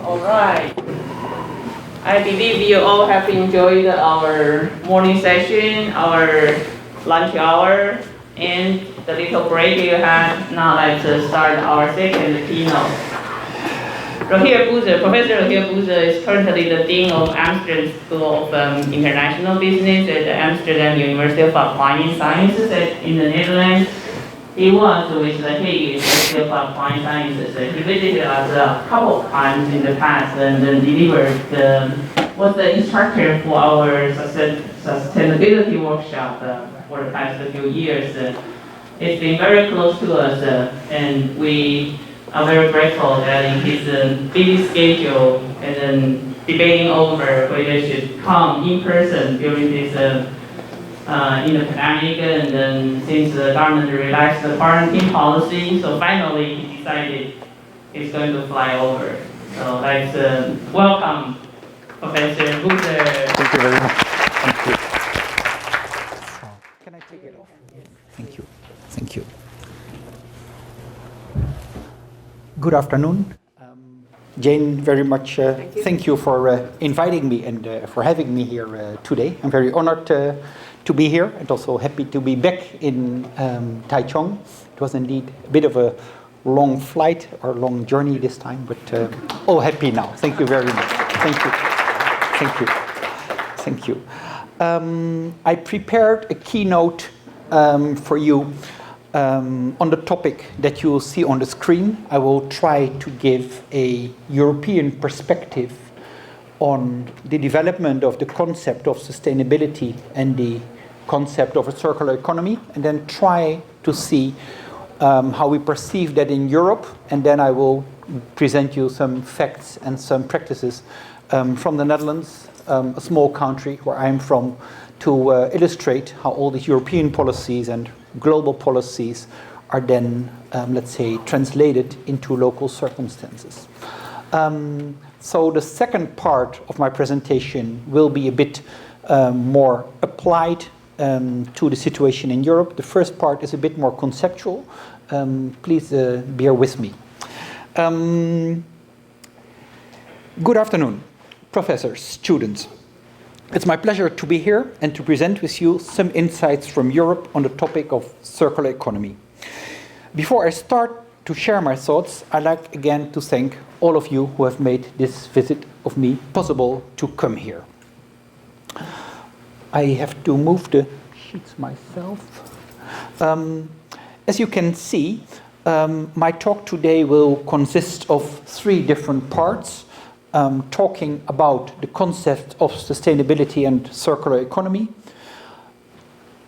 All right. I believe you all have enjoyed our morning session, our lunch hour, and the little break you had. Now let's start our second keynote. Professor Rogier is currently the Dean of Amsterdam School of International Business at the Amsterdam University of Applied Sciences in the Netherlands. He was with the Hague University of Applied Sciences. He visited us a couple of times in the past and then was the instructor for our sustainability workshop for the past few years. It's been very close to us, and we are very grateful that in his busy schedule and then debating over whether he should come in person during this in the pandemic, and then since the government relaxed the quarantine policy, so finally he decided he's going to fly over. So let's welcome Professor Rogier. Thank you very much. Thank you. So, can I take it off? Thank you. Thank you. Good afternoon. Jane, very much thank you for inviting me and for having me here today. I'm very honored to be here and also happy to be back in Taichung. It was indeed a bit of a long flight or long journey this time, but all happy now. Thank you very much. Thank you. Thank you. Thank you. I prepared a keynote for you on the topic that you will see on the screen. I will try to give a European perspective on the development of the concept of sustainability and the concept of a circular economy, and then try to see how we perceive that in Europe, and then I will present you some facts and some practices from the Netherlands, a small country where I'm from, to illustrate how all these European policies and global policies are then, let's say, translated into local circumstances. So the second part of my presentation will be a bit more applied to the situation in Europe. The first part is a bit more conceptual. Please bear with me. Good afternoon, professors, students. It's my pleasure to be here and to present with you some insights from Europe on the topic of circular economy. Before I start to share my thoughts, I'd like again to thank all of you who have made this visit of me possible to come here. I have to move the sheets myself. As you can see, my talk today will consist of 3 different parts. Talking about the concept of sustainability and circular economy,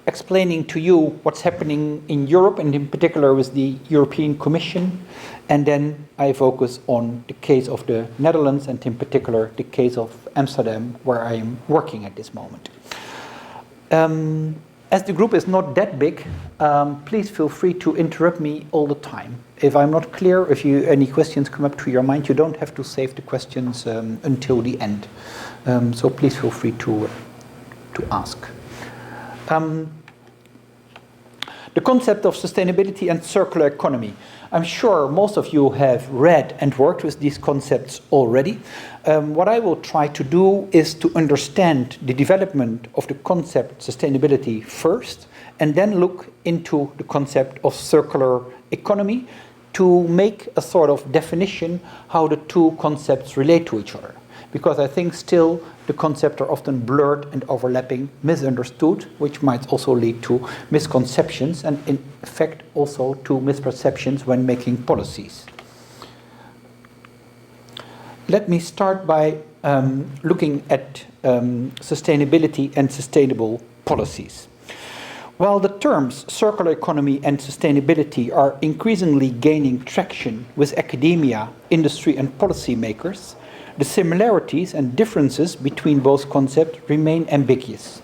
explaining to you what's happening in Europe and in particular with the European Commission, and then I focus on the case of the Netherlands and in particular the case of Amsterdam, where I am working at this moment. As the group is not that big, please feel free to interrupt me all the time. If I'm not clear, if any questions come up to your mind, you don't have to save the questions until the end. So please feel free to ask. The concept of sustainability and circular economy. I'm sure most of you have read and worked with these concepts already. What I will try to do is to understand the development of the concept sustainability first, and then look into the concept of circular economy to make a sort of definition how the 2 concepts relate to each other. Because I think still the concepts are often blurred and overlapping, misunderstood, which might also lead to misconceptions and in fact also to misperceptions when making policies. Let me start by looking at sustainability and sustainable policies. While the terms circular economy and sustainability are increasingly gaining traction with academia, industry and policymakers, the similarities and differences between both concepts remain ambiguous.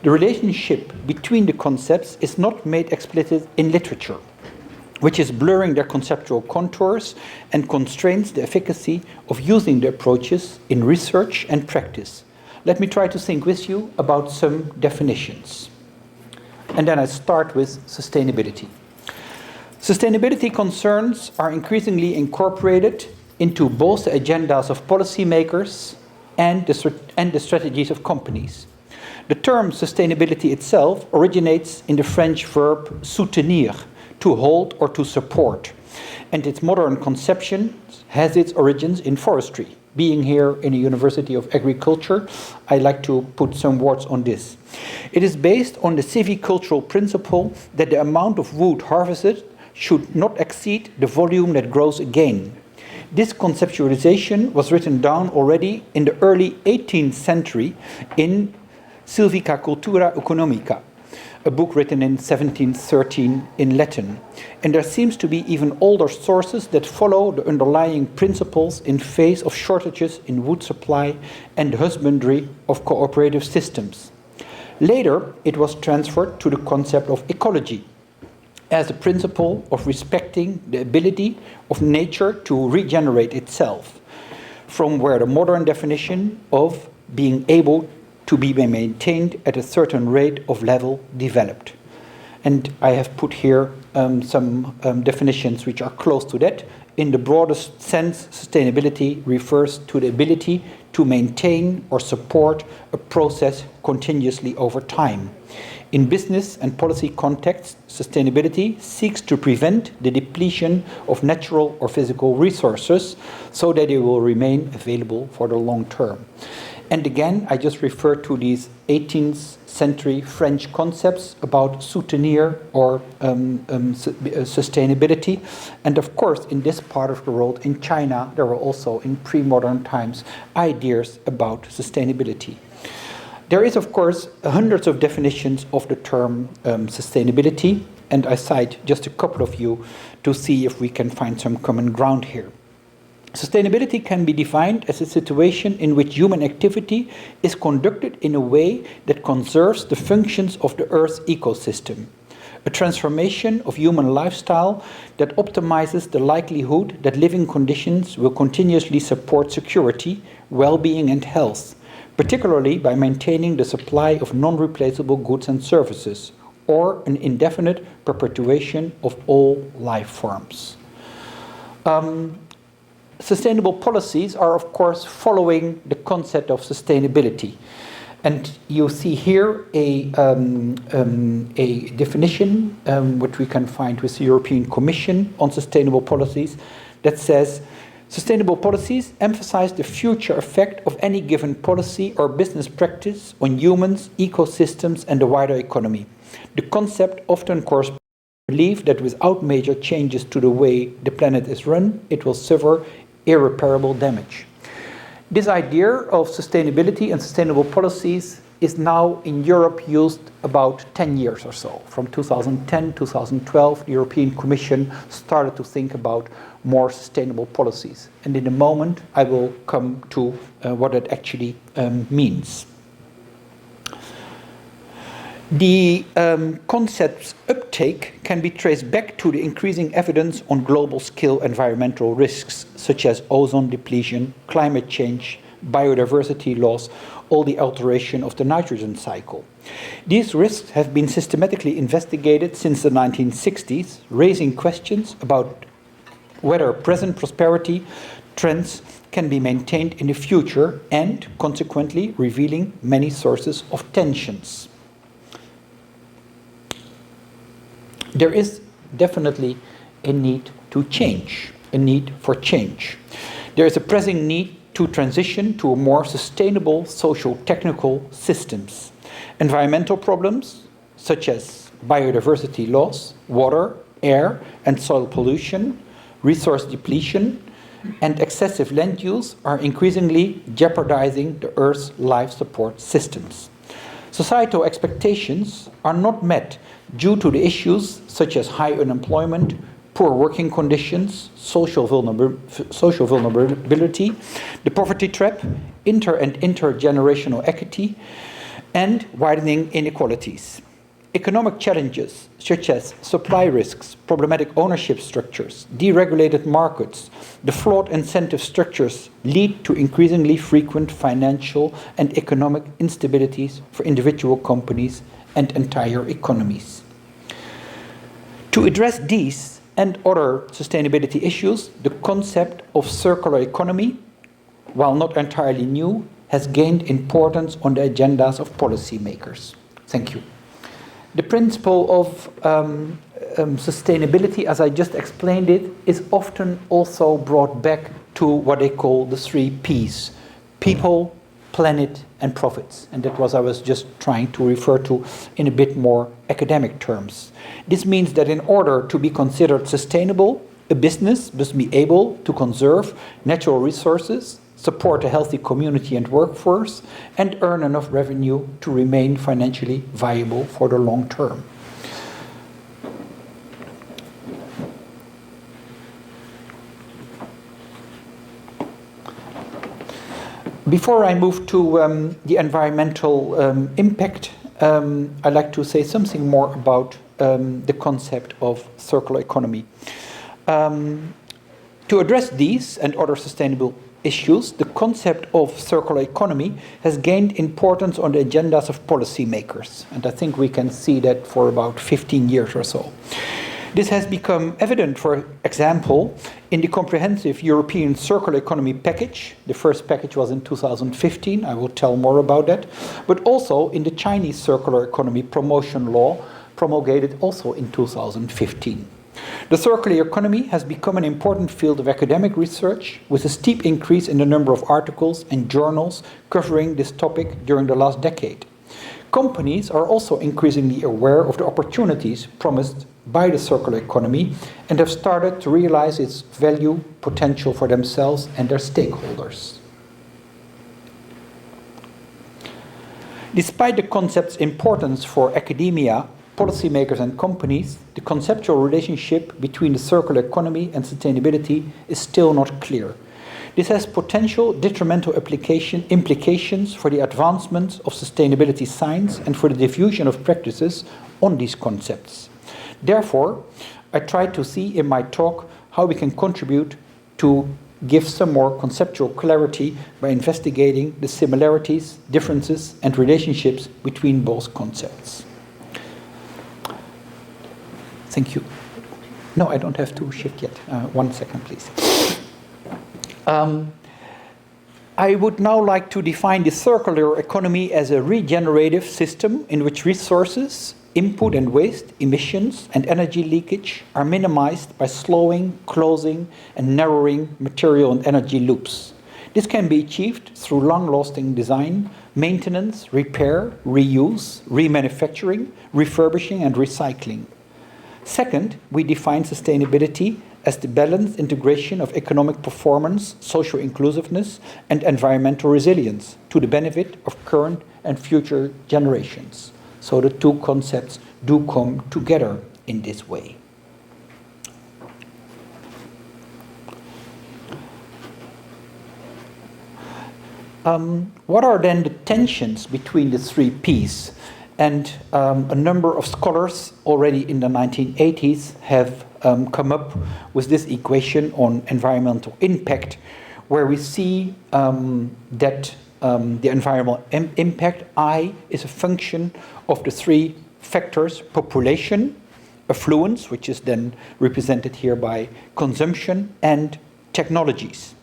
The relationship between the concepts is not made explicit in literature, which is blurring their conceptual contours and constrains the efficacy of using the approaches in research and practice. Let me try to think with you about some definitions. And then I start with sustainability. Sustainability concerns are increasingly incorporated into both the agendas of policymakers and the strategies of companies. The term sustainability itself originates in the French verb soutenir, to hold or to support, and its modern conception has its origins in forestry. Being here in a University of Agriculture, I like to put some words on this. It is based on the civicultural principle that the amount of wood harvested should not exceed the volume that grows again. This conceptualization was written down already in the early 18th century in Silvica Cultura Economica, a book written in 1713 in Latin. And there seems to be even older sources that follow the underlying principles in face of shortages in wood supply and husbandry of cooperative systems. Later, it was transferred to the concept of ecology as a principle of respecting the ability of nature to regenerate itself, from where the modern definition of being able to be maintained at a certain rate of level developed. And I have put here some definitions which are close to that. In the broadest sense, sustainability refers to the ability to maintain or support a process continuously over time. In business and policy contexts, sustainability seeks to prevent the depletion of natural or physical resources so that they will remain available for the long term. And again, I just refer to these 18th century French concepts about soutenir or sustainability. And of course, in this part of the world, in China, there were also in pre-modern times ideas about sustainability. There is, of course, hundreds of definitions of the term sustainability, and I cite just a couple of you to see if we can find some common ground here. Sustainability can be defined as a situation in which human activity is conducted in a way that conserves the functions of the Earth's ecosystem, a transformation of human lifestyle that optimizes the likelihood that living conditions will continuously support security, well-being and health, particularly by maintaining the supply of non-replaceable goods and services, or an indefinite perpetuation of all life forms. Sustainable policies are, of course, following the concept of sustainability. And you see here a definition which we can find with the European Commission on sustainable policies that says, sustainable policies emphasize the future effect of any given policy or business practice on humans, ecosystems, and the wider economy. The concept often corresponds to the belief that without major changes to the way the planet is run, it will suffer irreparable damage. This idea of sustainability and sustainable policies is now in Europe used about 10 years or so. From 2010, 2012, the European Commission started to think about more sustainable policies. And in a moment, I will come to what it actually means. The concept's uptake can be traced back to the increasing evidence on global scale environmental risks, such as ozone depletion, climate change, biodiversity loss, or the alteration of the nitrogen cycle. These risks have been systematically investigated since the 1960s, raising questions about whether present prosperity trends can be maintained in the future and, consequently, revealing many sources of tensions. There is definitely a need to change, a need for change. There is a pressing need to transition to a more sustainable socio-technical systems. Environmental problems, such as biodiversity loss, water, air and soil pollution, resource depletion, and excessive land use are increasingly jeopardizing the Earth's life support systems. Societal expectations are not met due to the issues such as high unemployment, poor working conditions, social vulnerability, the poverty trap, inter- and intergenerational equity, and widening inequalities. Economic challenges such as supply risks, problematic ownership structures, deregulated markets, the flawed incentive structures lead to increasingly frequent financial and economic instabilities for individual companies and entire economies. To address these and other sustainability issues, the concept of circular economy, while not entirely new, has gained importance on the agendas of policymakers. Thank you. The principle of sustainability, as I just explained it, is often also brought back to what they call the 3 Ps: people, planet, and profits. And that was I was just trying to refer to in a bit more academic terms. This means that in order to be considered sustainable, a business must be able to conserve natural resources, support a healthy community and workforce, and earn enough revenue to remain financially viable for the long term. Before I move to the environmental impact, I'd like to say something more about the concept of circular economy. To address these and other sustainable issues, the concept of circular economy has gained importance on the agendas of policymakers, and I think we can see that for about 15 years or so. This has become evident, for example, in the comprehensive European circular economy package. The first package was in 2015, I will tell more about that, but also in the Chinese circular economy promotion law, promulgated also in 2015. The circular economy has become an important field of academic research, with a steep increase in the number of articles and journals covering this topic during the last decade. Companies are also increasingly aware of the opportunities promised by the circular economy and have started to realize its value potential for themselves and their stakeholders. Despite the concept's importance for academia, policymakers and companies, the conceptual relationship between the circular economy and sustainability is still not clear. This has potential detrimental implications for the advancement of sustainability science and for the diffusion of practices on these concepts. Therefore, I tried to see in my talk how we can contribute to give some more conceptual clarity by investigating the similarities, differences, and relationships between both concepts. Thank you. No, I don't have to shift yet. 1 second, please. I would now like to define the circular economy as a regenerative system in which resources, input and waste, emissions, and energy leakage are minimized by slowing, closing, and narrowing material and energy loops. This can be achieved through long-lasting design, maintenance, repair, reuse, remanufacturing, refurbishing, and recycling. Second, we define sustainability as the balanced integration of economic performance, social inclusiveness, and environmental resilience to the benefit of current and future generations. So the two concepts do come together in this way. What are then the tensions between the 3 Ps? And a number of scholars already in the 1980s have come up with this equation on environmental impact, where we see that the environmental impact, I, is a function of the 3 factors: population, affluence, which is then represented here by consumption, and technologies.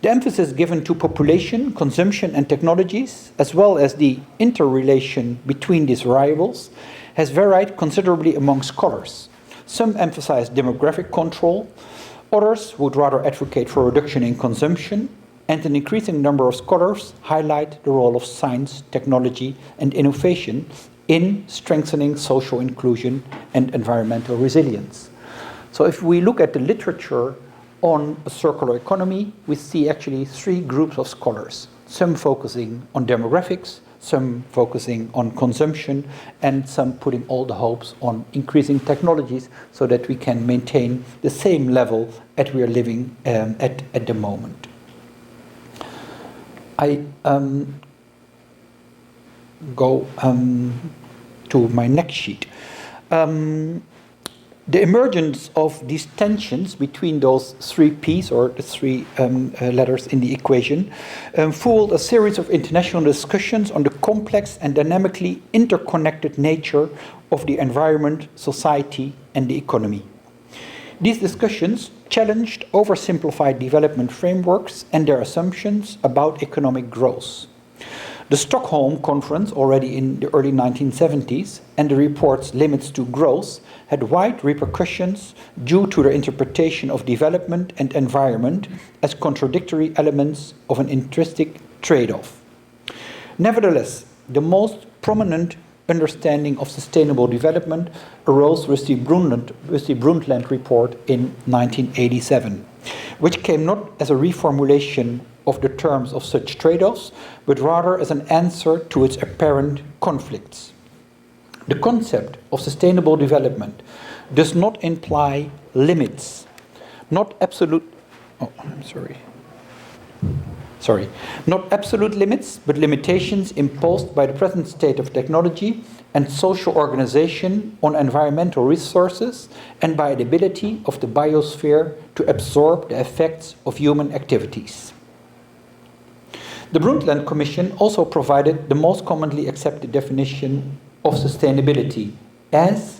The emphasis given to population, consumption, and technologies, as well as the interrelation between these variables, has varied considerably among scholars. Some emphasize demographic control, others would rather advocate for reduction in consumption, and an increasing number of scholars highlight the role of science, technology, and innovation in strengthening social inclusion and environmental resilience. So if we look at the literature on a circular economy, we see actually 3 groups of scholars, some focusing on demographics, some focusing on consumption, and some putting all the hopes on increasing technologies so that we can maintain the same level that we are living at the moment. I go to my next sheet. The emergence of these tensions between those 3 Ps, or the 3 letters in the equation, fueled a series of international discussions on the complex and dynamically interconnected nature of the environment, society, and the economy. These discussions challenged oversimplified development frameworks and their assumptions about economic growth. The Stockholm Conference, already in the early 1970s, and the report's limits to growth had wide repercussions due to their interpretation of development and environment as contradictory elements of an intrinsic trade-off. Nevertheless, the most prominent understanding of sustainable development arose with the Brundtland report in 1987, which came not as a reformulation of the terms of such trade-offs, but rather as an answer to its apparent conflicts. The concept of sustainable development does not imply limits, not absolute limits, but limitations imposed by the present state of technology and social organization on environmental resources and by the ability of the biosphere to absorb the effects of human activities. The Brundtland Commission also provided the most commonly accepted definition of sustainability as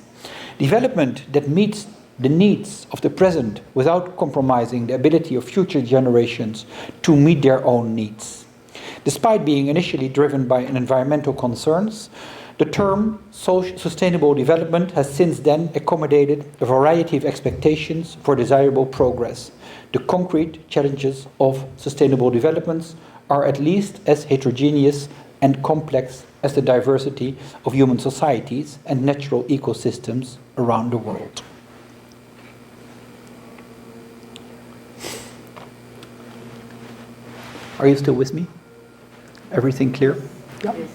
development that meets the needs of the present without compromising the ability of future generations to meet their own needs. Despite being initially driven by environmental concerns, the term sustainable development has since then accommodated a variety of expectations for desirable progress. The concrete challenges of sustainable developments are at least as heterogeneous and complex as the diversity of human societies and natural ecosystems around the world. Are you still with me? Everything clear? Yeah. Yes.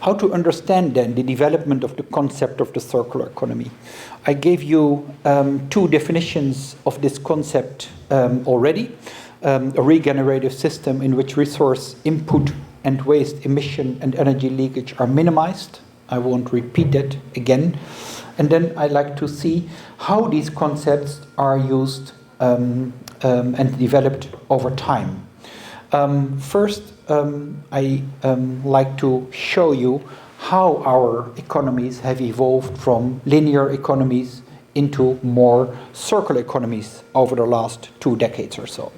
How to understand then the development of the concept of the circular economy? I gave you two definitions of this concept already. A regenerative system in which resource input and waste emission and energy leakage are minimized. I won't repeat that again. And then I'd like to see how these concepts are used and developed over time. First, I like to show you how our economies have evolved from linear economies into more circular economies over the last 2 decades or so.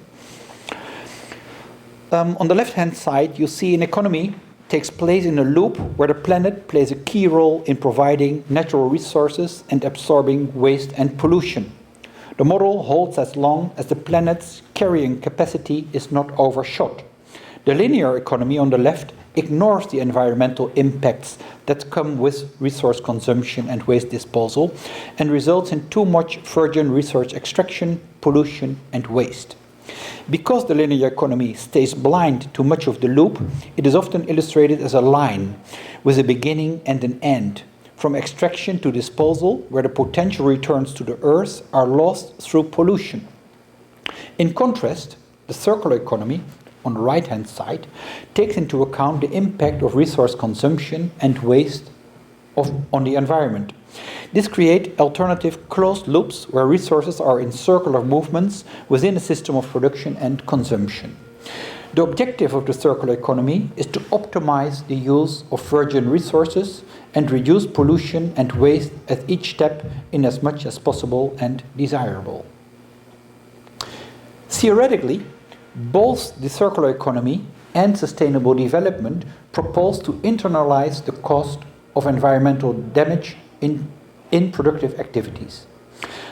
On the left-hand side, you see an economy takes place in a loop where the planet plays a key role in providing natural resources and absorbing waste and pollution. The model holds as long as the planet's carrying capacity is not overshot. The linear economy on the left ignores the environmental impacts that come with resource consumption and waste disposal and results in too much virgin resource extraction, pollution, and waste. Because the linear economy stays blind to much of the loop, it is often illustrated as a line with a beginning and an end, from extraction to disposal, where the potential returns to the earth are lost through pollution. In contrast, the circular economy, on the right-hand side, takes into account the impact of resource consumption and waste on the environment. This creates alternative closed loops where resources are in circular movements within a system of production and consumption. The objective of the circular economy is to optimize the use of virgin resources and reduce pollution and waste at each step in as much as possible and desirable. Theoretically, both the circular economy and sustainable development propose to internalize the cost of environmental damage in productive activities.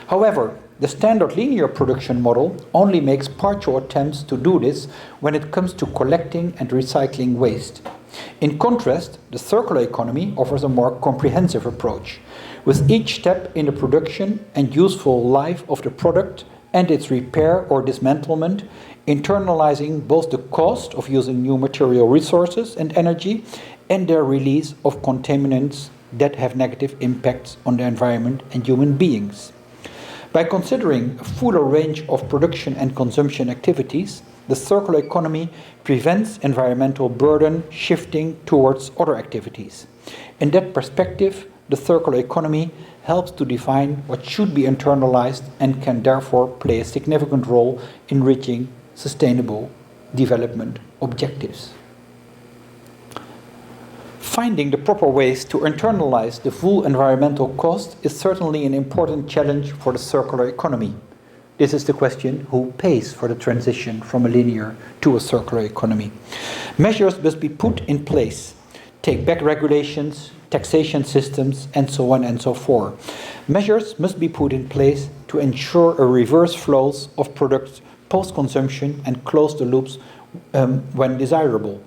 However, the standard linear production model only makes partial attempts to do this when it comes to collecting and recycling waste. In contrast, the circular economy offers a more comprehensive approach, with each step in the production and useful life of the product and its repair or dismantlement internalizing both the cost of using new material resources and energy and their release of contaminants that have negative impacts on the environment and human beings. By considering a fuller range of production and consumption activities, the circular economy prevents environmental burden shifting towards other activities. In that perspective, the circular economy helps to define what should be internalized and can therefore play a significant role in reaching sustainable development objectives. Finding the proper ways to internalize the full environmental cost is certainly an important challenge for the circular economy. This is the question: who pays for the transition from a linear to a circular economy? Measures must be put in place. Take back regulations, taxation systems, and so on and so forth. Measures must be put in place to ensure a reverse flows of products post-consumption and close the loops when desirable.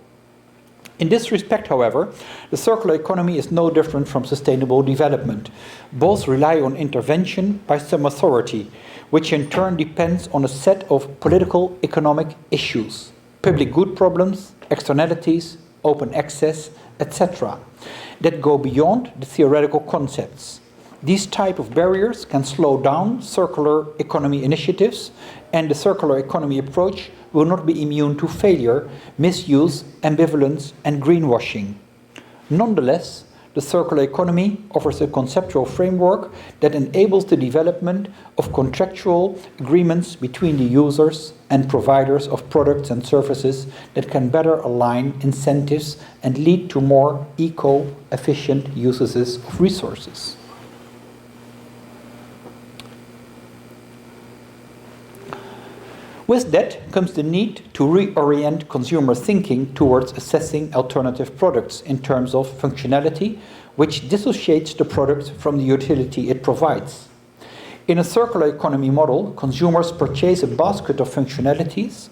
In this respect, however, the circular economy is no different from sustainable development. Both rely on intervention by some authority, which in turn depends on a set of political economic issues, public good problems, externalities, open access, etc., that go beyond the theoretical concepts. These type of barriers can slow down circular economy initiatives, and the circular economy approach will not be immune to failure, misuse, ambivalence, and greenwashing. Nonetheless, the circular economy offers a conceptual framework that enables the development of contractual agreements between the users and providers of products and services that can better align incentives and lead to more eco-efficient uses of resources. With that comes the need to reorient consumer thinking towards assessing alternative products in terms of functionality, which dissociates the product from the utility it provides. In a circular economy model, consumers purchase a basket of functionalities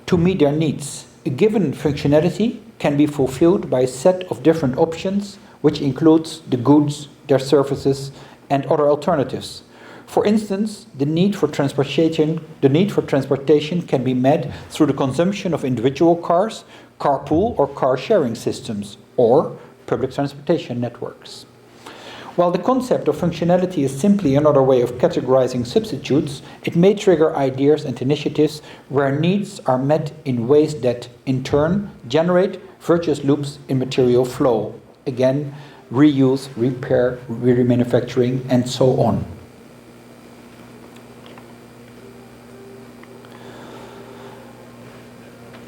to meet their needs. A given functionality can be fulfilled by a set of different options, which includes the goods, their services, and other alternatives. For instance, the need for transportation can be met through the consumption of individual cars, carpool or car sharing systems, or public transportation networks. While the concept of functionality is simply another way of categorizing substitutes, it may trigger ideas and initiatives where needs are met in ways that, in turn, generate virtuous loops in material flow. Again, reuse, repair, remanufacturing, and so on.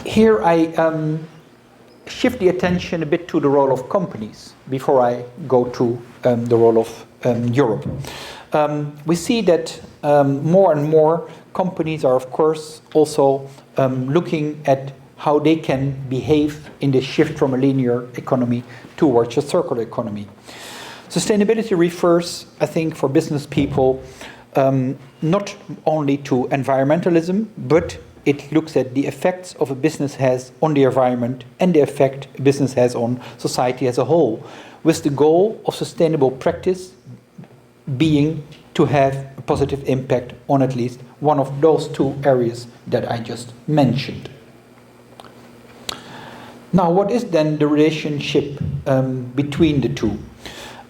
Here I shift the attention a bit to the role of companies before I go to the role of Europe. We see that more and more companies are, of course, also looking at how they can behave in the shift from a linear economy towards a circular economy. Sustainability refers, I think, for business people, not only to environmentalism, but it looks at the effects of a business has on the environment and the effect a business has on society as a whole, with the goal of sustainable practice being to have a positive impact on at least one of those two areas that I just mentioned. Now, what is then the relationship between the two?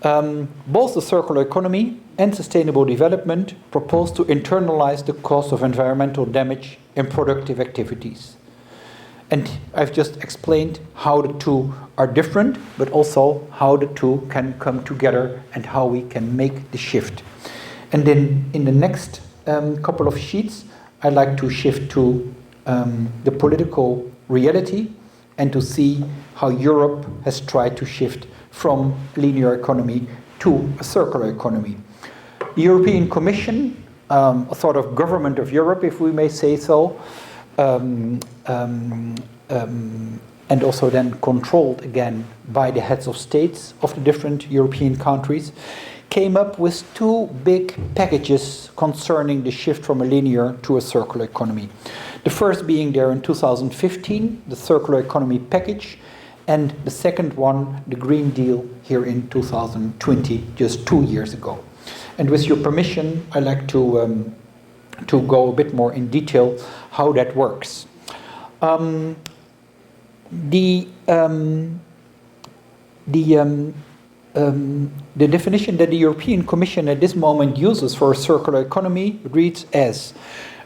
Both the circular economy and sustainable development propose to internalize the cost of environmental damage in productive activities. And I've just explained how the two are different, but also how the two can come together and how we can make the shift. And then in the next couple of sheets, I'd like to shift to the political reality and to see how Europe has tried to shift from linear economy to a circular economy. The European Commission, a sort of government of Europe, if we may say so, and also then controlled again by the heads of states of the different European countries, came up with two big packages concerning the shift from a linear to a circular economy. The first being there in 2015, the Circular Economy Package, and the second one, the Green Deal, here in 2020, just 2 years ago. And with your permission, I'd like to go a bit more in detail how that works. The definition that the European Commission at this moment uses for a circular economy reads as: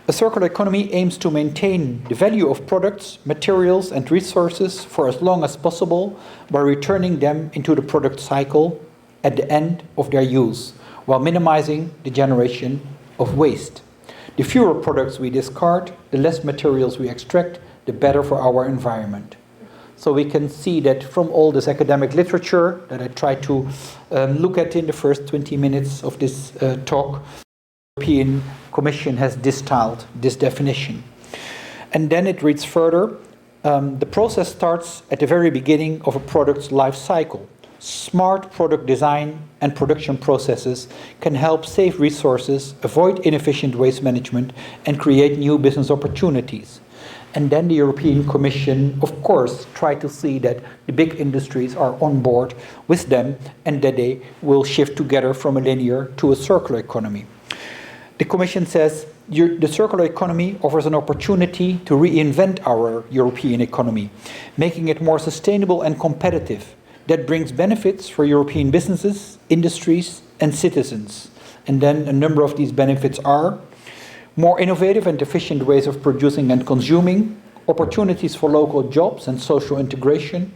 a circular economy aims to maintain the value of products, materials, and resources for as long as possible by returning them into the product cycle at the end of their use, while minimizing the generation of waste. The fewer products we discard, the less materials we extract, the better for our environment. So we can see that from all this academic literature that I tried to look at in the first 20 minutes of this talk, the European Commission has distilled this definition. And then it reads further, the process starts at the very beginning of a product's life cycle. Smart product design and production processes can help save resources, avoid inefficient waste management, and create new business opportunities. And then the European Commission, of course, try to see that the big industries are on board with them and that they will shift together from a linear to a circular economy. The Commission says the circular economy offers an opportunity to reinvent our European economy, making it more sustainable and competitive. That brings benefits for European businesses, industries, and citizens. And then a number of these benefits are more innovative and efficient ways of producing and consuming, opportunities for local jobs and social integration,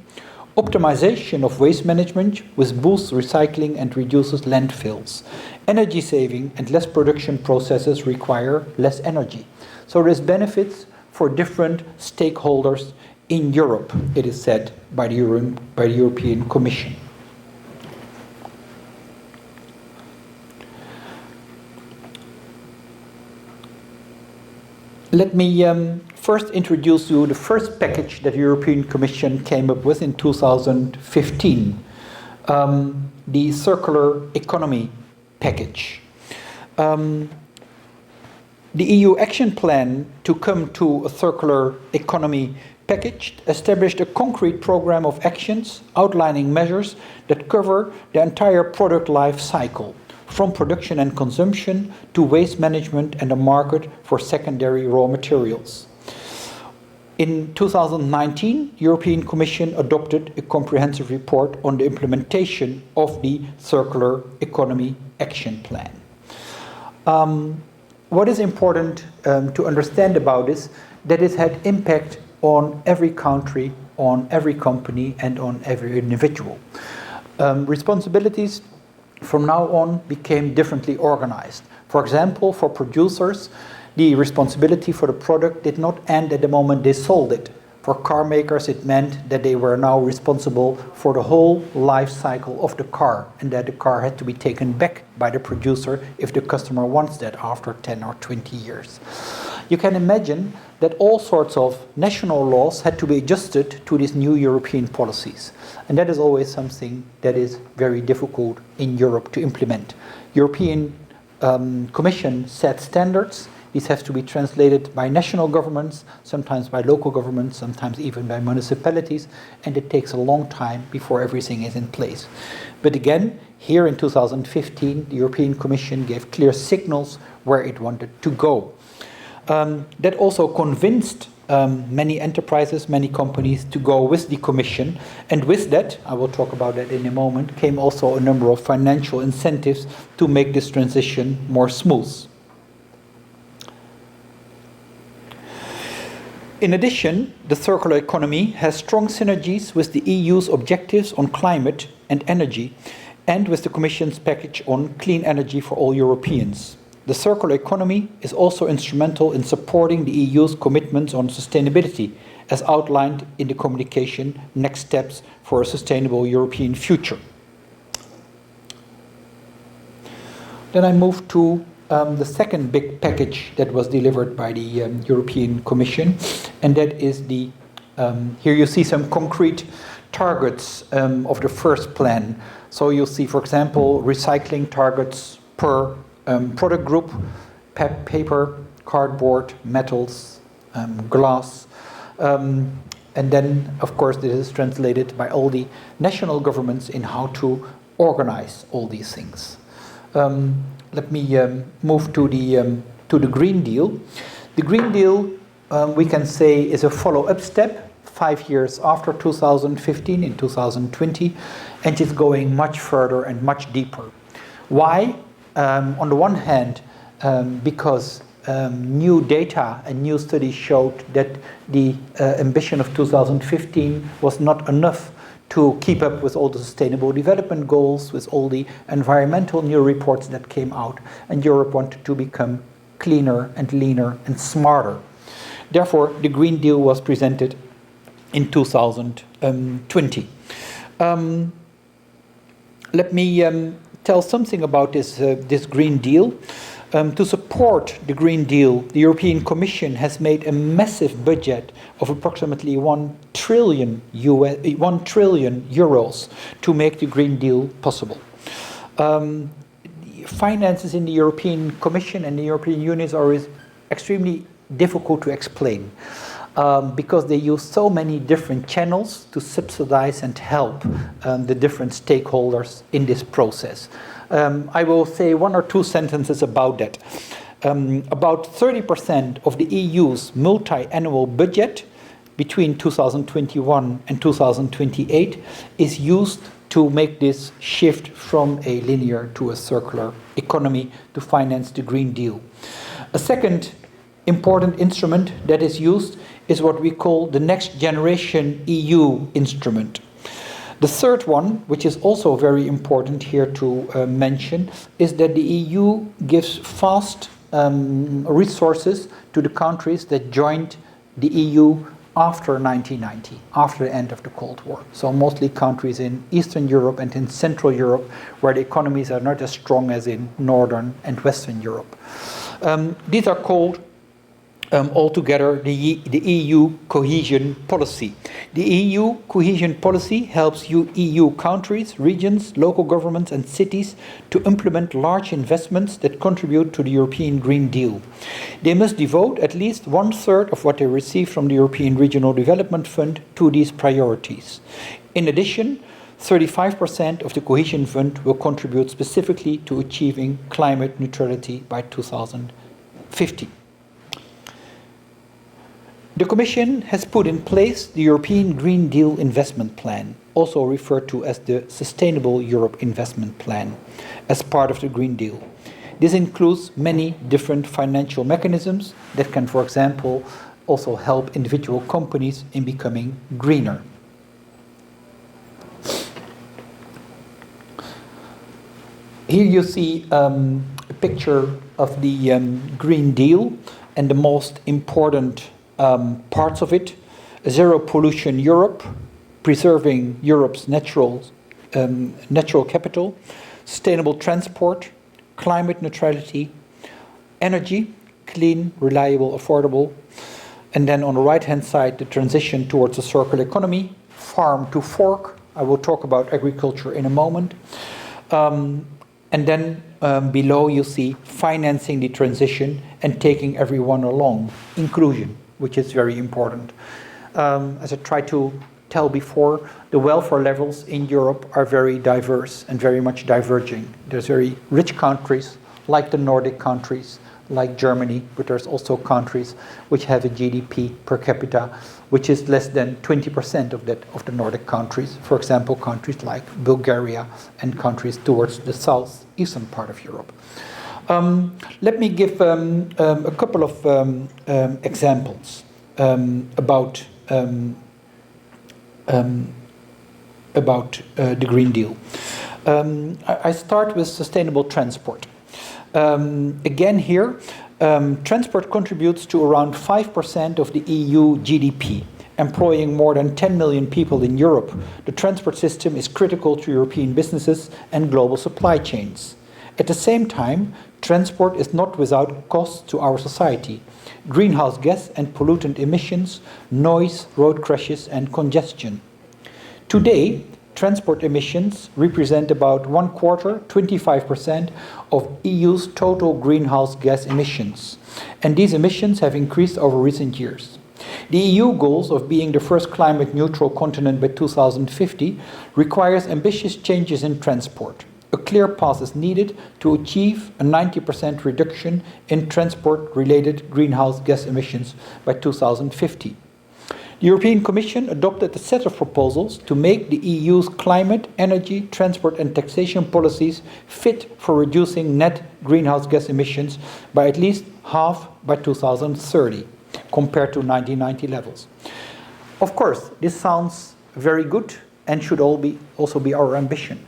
optimization of waste management, which boosts recycling and reduces landfills, energy saving and less production processes require less energy. So there's benefits for different stakeholders in Europe, it is said by the European Commission. Let me first introduce you the first package that the European Commission came up with in 2015, the Circular Economy Package. The EU Action Plan to come to a circular economy package established a concrete program of actions outlining measures that cover the entire product life cycle, from production and consumption to waste management and a market for secondary raw materials. In 2019, the European Commission adopted a comprehensive report on the implementation of the Circular Economy Action Plan. What is important to understand about this, that it had impact on every country, on every company, and on every individual. Responsibilities from now on became differently organized. For example, for producers, the responsibility for the product did not end at the moment they sold it. For car makers, it meant that they were now responsible for the whole life cycle of the car, and that the car had to be taken back by the producer if the customer wants that after 10 or 20 years. You can imagine that all sorts of national laws had to be adjusted to these new European policies. And that is always something that is very difficult in Europe to implement. European Commission set standards. These have to be translated by national governments, sometimes by local governments, sometimes even by municipalities, and it takes a long time before everything is in place. But again, here in 2015, the European Commission gave clear signals where it wanted to go. That also convinced many enterprises, many companies to go with the Commission, and with that, I will talk about that in a moment, came also a number of financial incentives to make this transition more smooth. In addition, the circular economy has strong synergies with the EU's objectives on climate and energy, and with the Commission's package on clean energy for all Europeans. The circular economy is also instrumental in supporting the EU's commitments on sustainability, as outlined in the communication Next Steps for a Sustainable European Future. Then I move to the second big package that was delivered by the European Commission, and that is the, here you see some concrete targets of the first plan. So you'll see, for example, recycling targets per product group, paper, cardboard, metals, glass, and then, of course, this is translated by all the national governments in how to organize all these things. Let me move to the Green Deal. The Green Deal, we can say, is a follow-up step 5 years after 2015 in 2020, and it's going much further and much deeper. Why? On the one hand, because new data and new studies showed that the ambition of 2015 was not enough to keep up with all the sustainable development goals, with all the environmental new reports that came out, and Europe wanted to become cleaner and leaner and smarter. Therefore, the Green Deal was presented in 2020. Let me tell something about this Green Deal. To support the Green Deal, the European Commission has made a massive budget of approximately 1 trillion euros to make the Green Deal possible. Finances in the European Commission and the European Union are extremely difficult to explain because they use so many different channels to subsidize and help the different stakeholders in this process. I will say one or two sentences about that. About 30% of the EU's multi-annual budget between 2021 and 2028 is used to make this shift from a linear to a circular economy to finance the Green Deal. A second important instrument that is used is what we call the Next Generation EU instrument. The third one, which is also very important here to mention, is that the EU gives fast resources to the countries that joined the EU after 1990, after the end of the Cold War. So mostly countries in Eastern Europe and in Central Europe, where the economies are not as strong as in Northern and Western Europe. These are called altogether the EU cohesion policy. The EU cohesion policy helps EU countries, regions, local governments and cities to implement large investments that contribute to the European Green Deal. They must devote at least 1/3 of what they receive from the European Regional Development Fund to these priorities. In addition, 35% of the cohesion fund will contribute specifically to achieving climate neutrality by 2050. The Commission has put in place the European Green Deal Investment Plan, also referred to as the Sustainable Europe Investment Plan, as part of the Green Deal. This includes many different financial mechanisms that can, for example, also help individual companies in becoming greener. Here you see a picture of the Green Deal and the most important parts of it: zero pollution Europe, preserving Europe's natural capital, sustainable transport, climate neutrality, energy, clean, reliable, affordable, and then on the right-hand side, the transition towards a circular economy, farm to fork. I will talk about agriculture in a moment. And then below you see financing the transition and taking everyone along, inclusion, which is very important. As I tried to tell before, the welfare levels in Europe are very diverse and very much diverging. There's very rich countries like the Nordic countries, like Germany, but there's also countries which have a GDP per capita which is less than 20% of the Nordic countries. For example, countries like Bulgaria and countries towards the southeastern part of Europe. Let me give a couple of examples about the Green Deal. I start with sustainable transport. Again here, transport contributes to around 5% of the EU GDP, employing more than 10 million people in Europe. The transport system is critical to European businesses and global supply chains. At the same time, transport is not without costs to our society: greenhouse gas and pollutant emissions, noise, road crashes and congestion. Today, transport emissions represent about 1/4, 25% of EU's total greenhouse gas emissions, and these emissions have increased over recent years. The EU goals of being the first climate neutral continent by 2050 requires ambitious changes in transport. A clear path is needed to achieve a 90% reduction in transport-related greenhouse gas emissions by 2050. The European Commission adopted a set of proposals to make the EU's climate, energy, transport and taxation policies fit for reducing net greenhouse gas emissions by at least half by 2030, compared to 1990 levels. Of course, this sounds very good and should also be our ambition.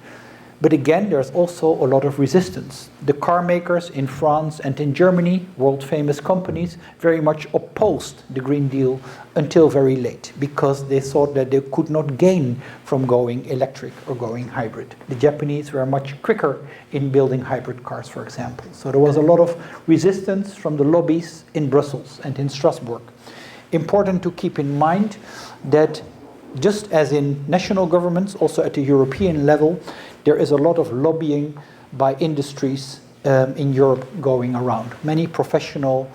But again, there's also a lot of resistance. The car makers in France and in Germany, world-famous companies, very much opposed the Green Deal until very late because they thought that they could not gain from going electric or going hybrid. The Japanese were much quicker in building hybrid cars, for example. So there was a lot of resistance from the lobbies in Brussels and in Strasbourg. Important to keep in mind that just as in national governments, also at the European level, there is a lot of lobbying by industries in Europe going around. Many professional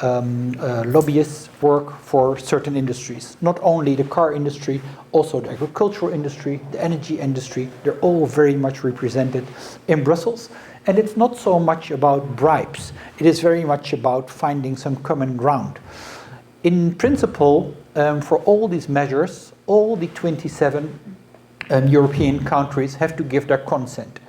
lobbyists work for certain industries, not only the car industry, also the agricultural industry, the energy industry. They're all very much represented in Brussels. And it's not so much about bribes. It is very much about finding some common ground. In principle, for all these measures, all the 27 European countries have to give their consent.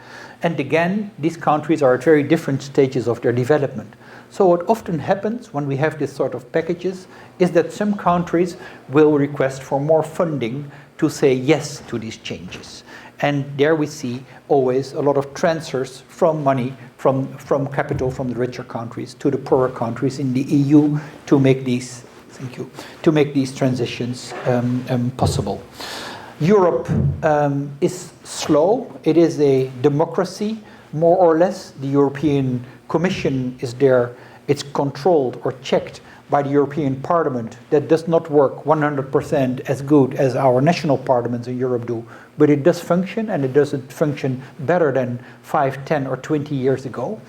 And again, these countries are at very different stages of their development. So what often happens when we have this sort of packages is that some countries will request for more funding to say yes to these changes. And there we see always a lot of transfers from money, from capital from the richer countries to the poorer countries in the EU to make these, to make these transitions possible. Europe is slow. It is a democracy, more or less. The European Commission is there. It's controlled or checked by the European Parliament. That does not work 100% as good as our national parliaments in Europe do, but it does function, and it doesn't function better than 5, 10, or 20 years ago.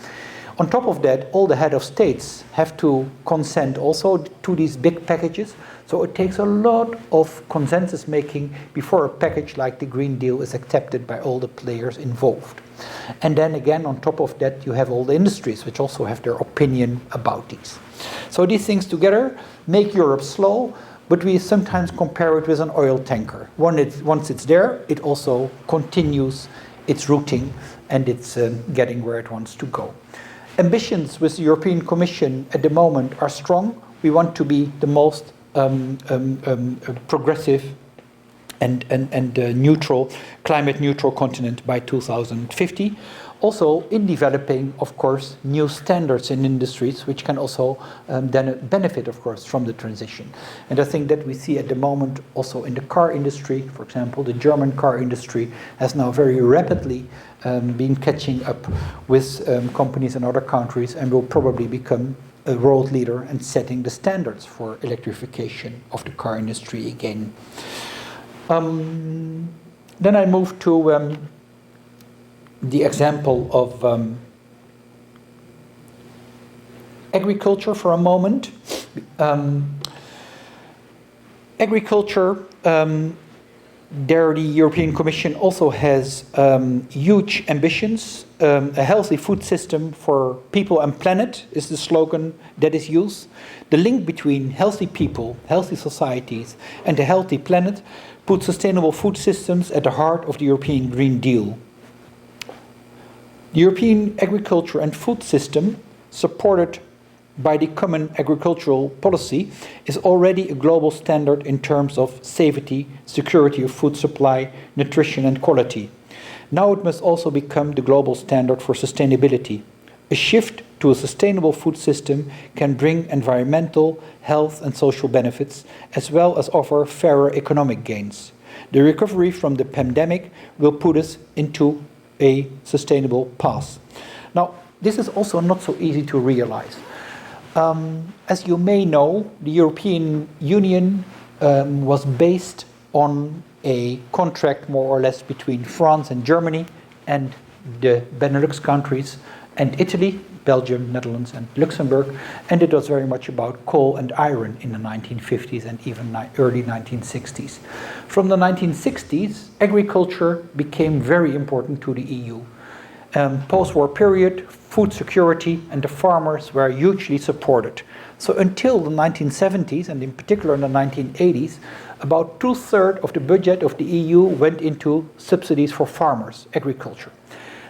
On top of that, all the head of states have to consent also to these big packages. So it takes a lot of consensus making before a package like the Green Deal is accepted by all the players involved. And then again, on top of that, you have all the industries which also have their opinion about these. So these things together make Europe slow, but we sometimes compare it with an oil tanker. Once it's there, it also continues its routing and it's getting where it wants to go. Ambitions with the European Commission at the moment are strong. We want to be the most progressive and neutral, climate neutral continent by 2050. Also in developing, of course, new standards in industries, which can also then benefit, of course, from the transition. And I think that we see at the moment also in the car industry, for example, the German car industry has now very rapidly been catching up with companies in other countries and will probably become a world leader and setting the standards for electrification of the car industry again. Then I move to the example of agriculture for a moment. Agriculture, there the European Commission also has huge ambitions. A healthy food system for people and planet is the slogan that is used. The link between healthy people, healthy societies, and a healthy planet puts sustainable food systems at the heart of the European Green Deal. The European agriculture and food system, supported by the Common Agricultural Policy, is already a global standard in terms of safety, security of food supply, nutrition and quality. Now it must also become the global standard for sustainability. A shift to a sustainable food system can bring environmental, health and social benefits, as well as offer fairer economic gains. The recovery from the pandemic will put us into a sustainable path. Now, this is also not so easy to realize. As you may know, the European Union was based on a contract more or less between France and Germany and the Benelux countries and Italy, Belgium, Netherlands and Luxembourg, and it was very much about coal and iron in the 1950s and even early 1960s. From the 1960s, agriculture became very important to the EU. Post-war period, food security and the farmers were hugely supported. So until the 1970s, and in particular in the 1980s, about 2/3 of the budget of the EU went into subsidies for farmers, agriculture.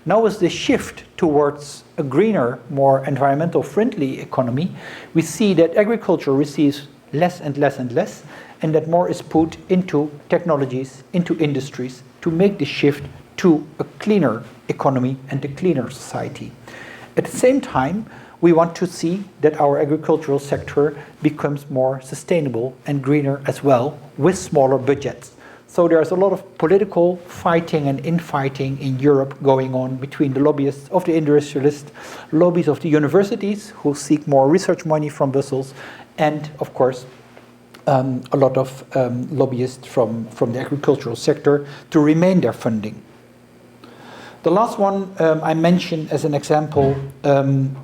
Now with the shift towards a greener, more environmental friendly economy, we see that agriculture receives less and less and less, and that more is put into technologies, into industries, to make the shift to a cleaner economy and a cleaner society. At the same time, we want to see that our agricultural sector becomes more sustainable and greener as well, with smaller budgets. So there's a lot of political fighting and infighting in Europe going on between the lobbyists of the industrialists, lobbies of the universities who seek more research money from Brussels, and of course a lot of lobbyists from the agricultural sector to remain their funding. The last one I mentioned as an example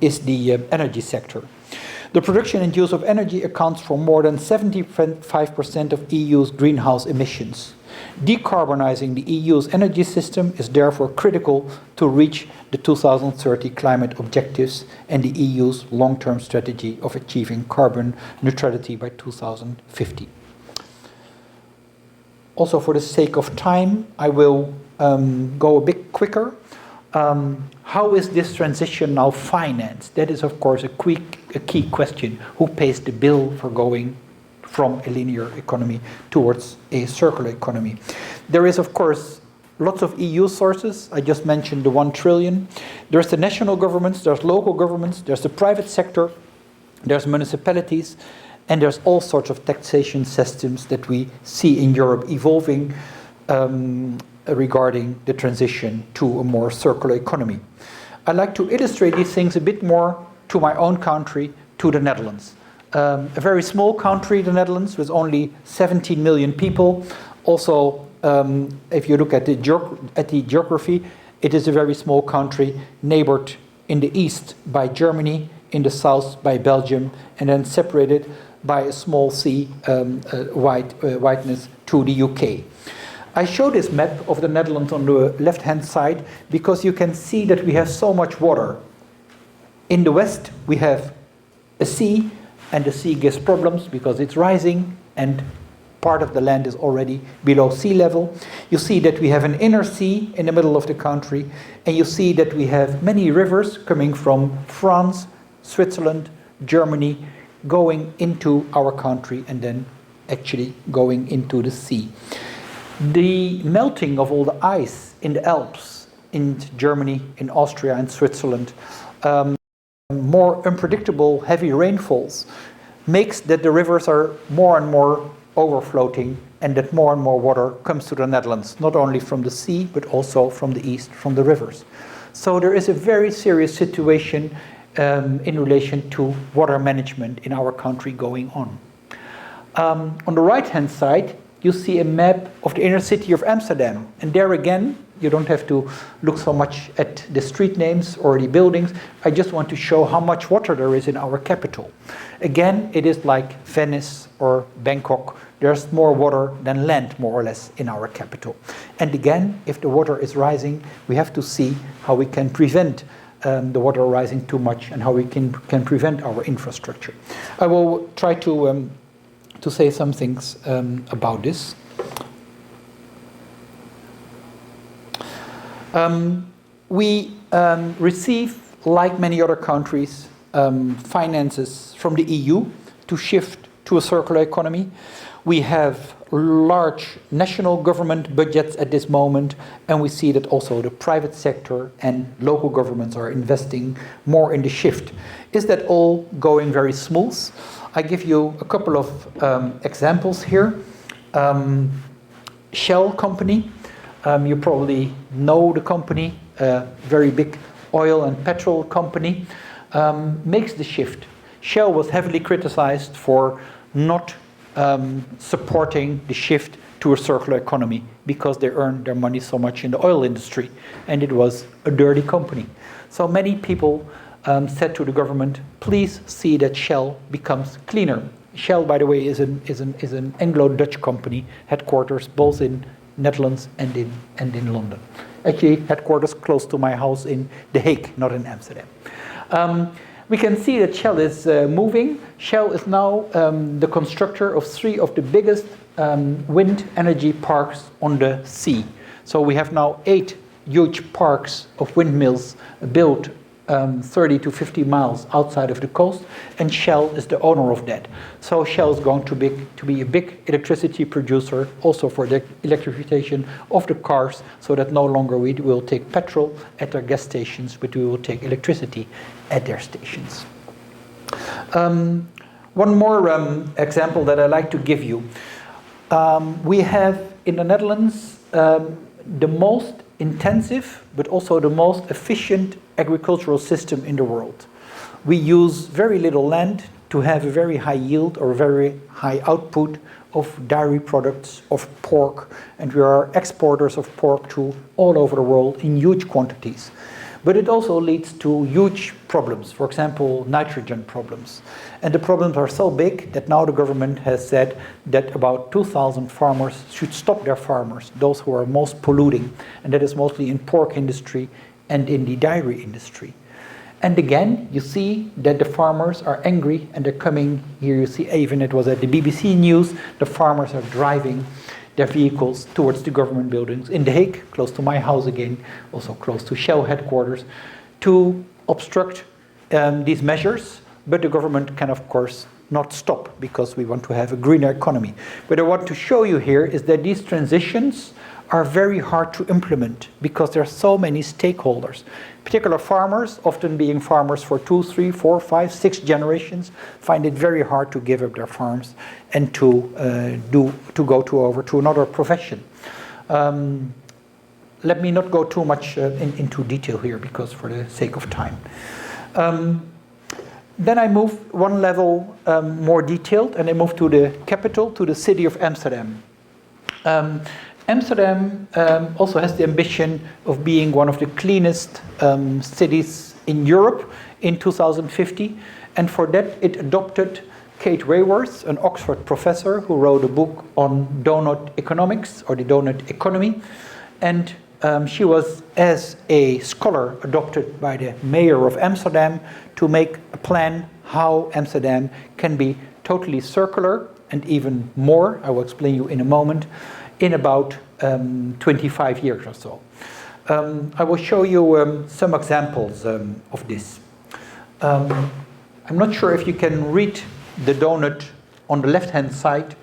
is the energy sector. The production and use of energy accounts for more than 75% of EU's greenhouse emissions. Decarbonizing the EU's energy system is therefore critical to reach the 2030 climate objectives and the EU's long-term strategy of achieving carbon neutrality by 2050. Also, for the sake of time, I will go a bit quicker. How is this transition now financed? That is, of course, a key question. Who pays the bill for going from a linear economy towards a circular economy? There is, of course, lots of EU sources. I just mentioned the 1 trillion. There's the national governments, there's local governments, there's the private sector, there's municipalities, and there's all sorts of taxation systems that we see in Europe evolving regarding the transition to a more circular economy. I'd like to illustrate these things a bit more to my own country, to the Netherlands. A very small country, the Netherlands, with only 17 million people. Also, if you look at the geography, it is a very small country, neighbored in the east by Germany, in the south by Belgium, and then separated by a small sea wideness to the UK. I show this map of the Netherlands on the left-hand side because you can see that we have so much water. In the west, we have a sea, and the sea gives problems because it's rising and part of the land is already below sea level. You see that we have an inner sea in the middle of the country, and you see that we have many rivers coming from France, Switzerland, Germany, going into our country and then actually going into the sea. The melting of all the ice in the Alps, in Germany, in Austria and Switzerland, more unpredictable heavy rainfalls makes that the rivers are more and more overflowing and that more and more water comes to the Netherlands, not only from the sea but also from the east, from the rivers. So there is a very serious situation in relation to water management in our country going on. On the right-hand side, you see a map of the inner city of Amsterdam. And there again, you don't have to look so much at the street names or the buildings. I just want to show how much water there is in our capital. Again, it is like Venice or Bangkok. There's more water than land, more or less, in our capital. And again, if the water is rising, we have to see how we can prevent the water rising too much and how we can prevent our infrastructure. I will try to say some things about this. We receive, like many other countries, finances from the EU to shift to a circular economy. We have large national government budgets at this moment, and we see that also the private sector and local governments are investing more in the shift. Is that all going very smooth? I give you a couple of examples here. Shell company, you probably know the company, a very big oil and petrol company, makes the shift. Shell was heavily criticized for not supporting the shift to a circular economy because they earned their money so much in the oil industry, and it was a dirty company. So many people said to the government, please see that Shell becomes cleaner. Shell, by the way, is an Anglo-Dutch company, headquarters both in Netherlands and in London. Actually, headquarters close to my house in The Hague, not in Amsterdam. We can see that Shell is moving. Shell is now the constructor of 3 of the biggest wind energy parks on the sea. So we have now 8 huge parks of windmills built 30 to 50 miles outside of the coast, and Shell is the owner of that. So Shell is going to be a big electricity producer also for the electrification of the cars, so that no longer we will take petrol at their gas stations, but we will take electricity at their stations. One more example that I like to give you. We have in the Netherlands the most intensive but also the most efficient agricultural system in the world. We use very little land to have a very high yield or very high output of dairy products, of pork, and we are exporters of pork to all over the world in huge quantities. But it also leads to huge problems, for example, nitrogen problems. And the problems are so big that now the government has said that about 2,000 farmers should stop their farmers, those who are most polluting, and that is mostly in pork industry and in the dairy industry. And again, you see that the farmers are angry and they're coming, here you see even it was at the BBC News, the farmers are driving their vehicles towards the government buildings in The Hague, close to my house again, also close to Shell headquarters, to obstruct these measures, but the government can of course not stop because we want to have a greener economy. What I want to show you here is that these transitions are very hard to implement because there are so many stakeholders. Particular farmers, often being farmers for 2, 3, 4, 5, 6 generations, find it very hard to give up their farms and to go over to another profession. Let me not go too much into detail here because for the sake of time. Then I move one level more detailed and I move to the capital, to the city of Amsterdam. Amsterdam also has the ambition of being one of the cleanest cities in Europe in 2050, and for that it adopted Kate Raworth, an Oxford professor who wrote a book on donut economics or the donut economy, and she was, as a scholar, adopted by the mayor of Amsterdam to make a plan how Amsterdam can be totally circular and even more, I will explain you in a moment, in about 25 years or so. I will show you some examples of this. I'm not sure if you can read the donut on the left-hand side.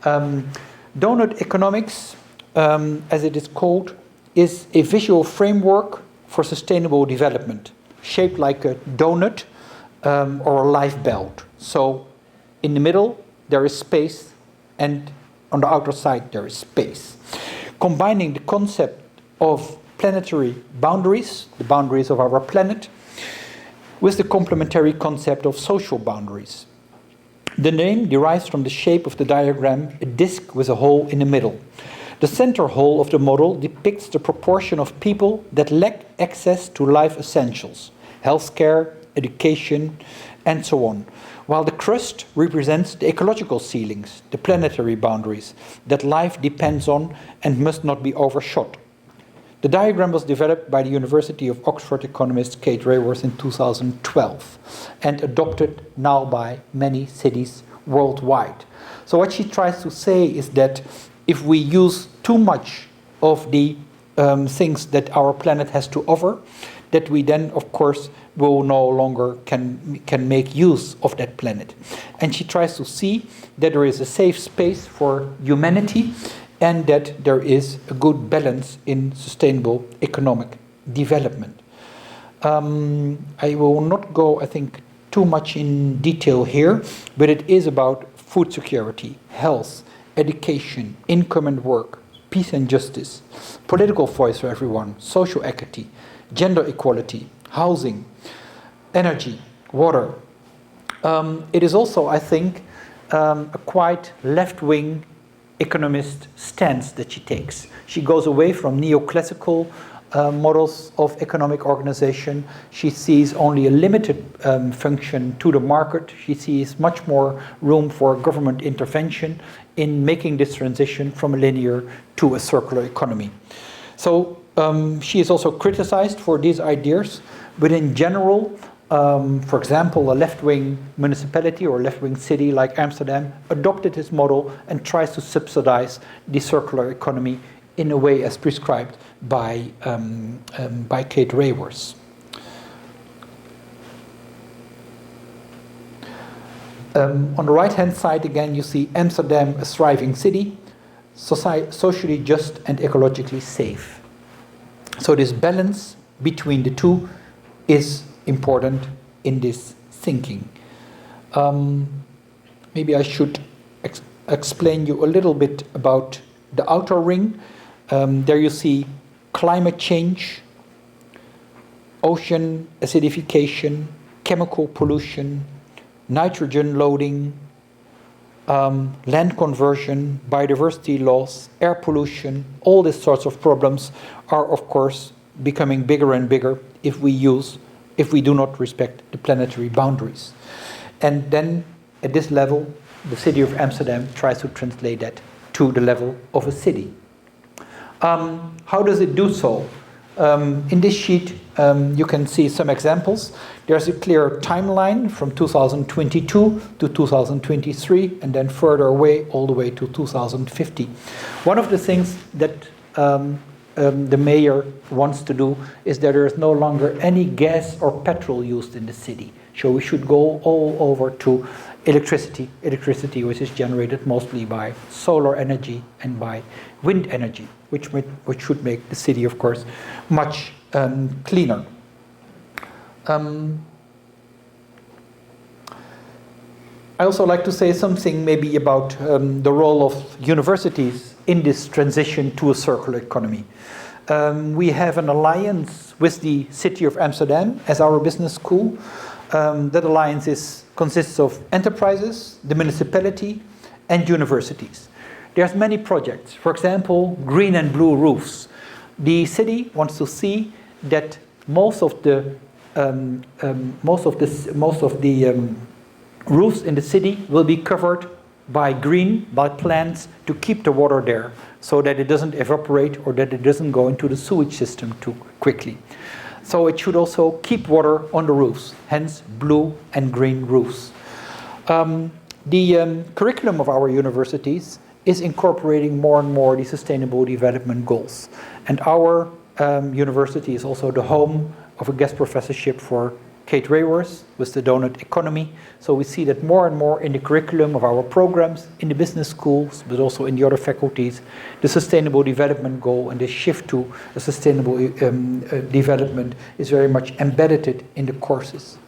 Donut economics, as it is called, is a visual framework for sustainable development, shaped like a donut or a life belt. So in the middle there is space, and on the outer side there is space. Combining the concept of planetary boundaries, the boundaries of our planet, with the complementary concept of social boundaries. The name derives from the shape of the diagram, a disc with a hole in the middle. The center hole of the model depicts the proportion of people that lack access to life essentials, healthcare, education, and so on, while the crust represents the ecological ceilings, the planetary boundaries that life depends on and must not be overshot. The diagram was developed by the University of Oxford economist Kate Raworth in 2012 and adopted now by many cities worldwide. So what she tries to say is that if we use too much of the things that our planet has to offer, that we then, of course, will no longer can make use of that planet. And she tries to see that there is a safe space for humanity and that there is a good balance in sustainable economic development. I will not go, I think, too much in detail here, but it is about food security, health, education, income and work, peace and justice, political voice for everyone, social equity, gender equality, housing, energy, water. It is also, I think, a quite left-wing economist stance that she takes. She goes away from neoclassical models of economic organization. She sees only a limited function to the market. She sees much more room for government intervention in making this transition from a linear to a circular economy. So she is also criticized for these ideas, but in general, for example, a left-wing municipality or left-wing city like Amsterdam adopted this model and tries to subsidize the circular economy in a way as prescribed by Kate Raworth. On the right-hand side, again, you see Amsterdam, a thriving city, socially just and ecologically safe. So this balance between the two is important in this thinking. Maybe I should explain you a little bit about the outer ring. There you see climate change, ocean acidification, chemical pollution, nitrogen loading, land conversion, biodiversity loss, air pollution. All these sorts of problems are, of course, becoming bigger and bigger if we do not respect the planetary boundaries. And then at this level, the city of Amsterdam tries to translate that to the level of a city. How does it do so? In this sheet, you can see some examples. There's a clear timeline from 2022 to 2023, and then further away, all the way to 2050. One of the things that the mayor wants to do is that there is no longer any gas or petrol used in the city. So we should go all over to electricity which is generated mostly by solar energy and by wind energy, which should make the city, of course, much cleaner. I also like to say something maybe about the role of universities in this transition to a circular economy. We have an alliance with the City of Amsterdam as our business school. That alliance consists of enterprises, the municipality, and universities. There's many projects. For example, green and blue roofs. The city wants to see that most of the roofs in the city will be covered by plants to keep the water there, so that it doesn't evaporate or that it doesn't go into the sewage system too quickly. So it should also keep water on the roofs, hence blue and green roofs. The curriculum of our universities is incorporating more and more the Sustainable Development Goals. And our university is also the home of a guest professorship for Kate Raworth with the donut economy. So we see that more and more in the curriculum of our programs, in the business schools, but also in the other faculties, the Sustainable Development Goal and the shift to a sustainable development is very much embedded in the courses.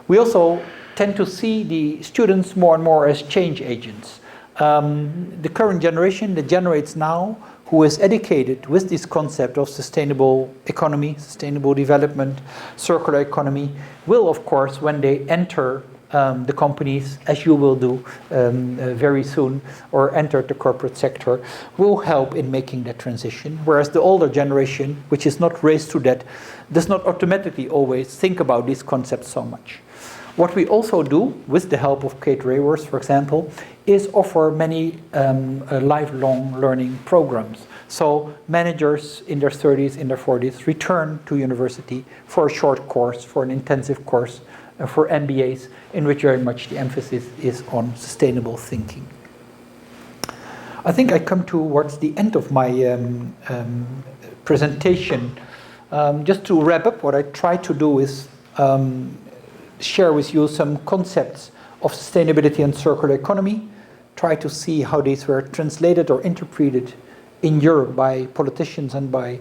We also tend to see the students more and more as change agents. The current generation that generates now, who is educated with this concept of sustainable economy, sustainable development, circular economy, will, of course, when they enter the companies, as you will do very soon, or enter the corporate sector, will help in making that transition. Whereas the older generation, which is not raised to that, does not automatically always think about these concepts so much. What we also do, with the help of Kate Raworth, for example, is offer many lifelong learning programs. So managers in their 30s, in their 40s, return to university for a short course, for an intensive course, for MBAs, in which very much the emphasis is on sustainable thinking. I think I come towards the end of my presentation. Just to wrap up, what I try to do is share with you some concepts of sustainability and circular economy, try to see how these were translated or interpreted in Europe by politicians and by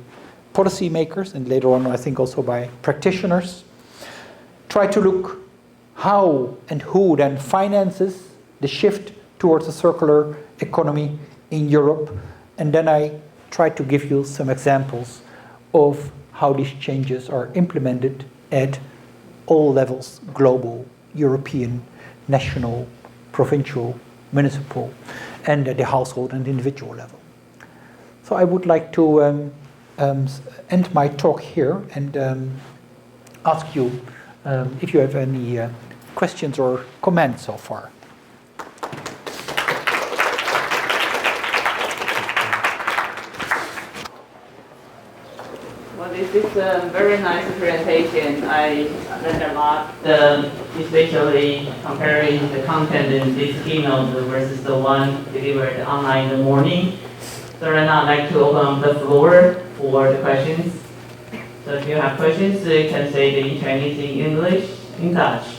policymakers, and later on I think also by practitioners. Try to look how and who then finances the shift towards a circular economy in Europe, and then I try to give you some examples of how these changes are implemented at all levels: global, European, national, provincial, municipal, and at the household and individual level. So I would like to end my talk here and ask you if you have any questions or comments so far. Well, this is a very nice presentation. I learned a lot, especially comparing the content in this keynote versus the one delivered online in the morning. So right now I'd like to open up the floor for the questions. So if you have questions, you can say it in Chinese, in English, in Dutch.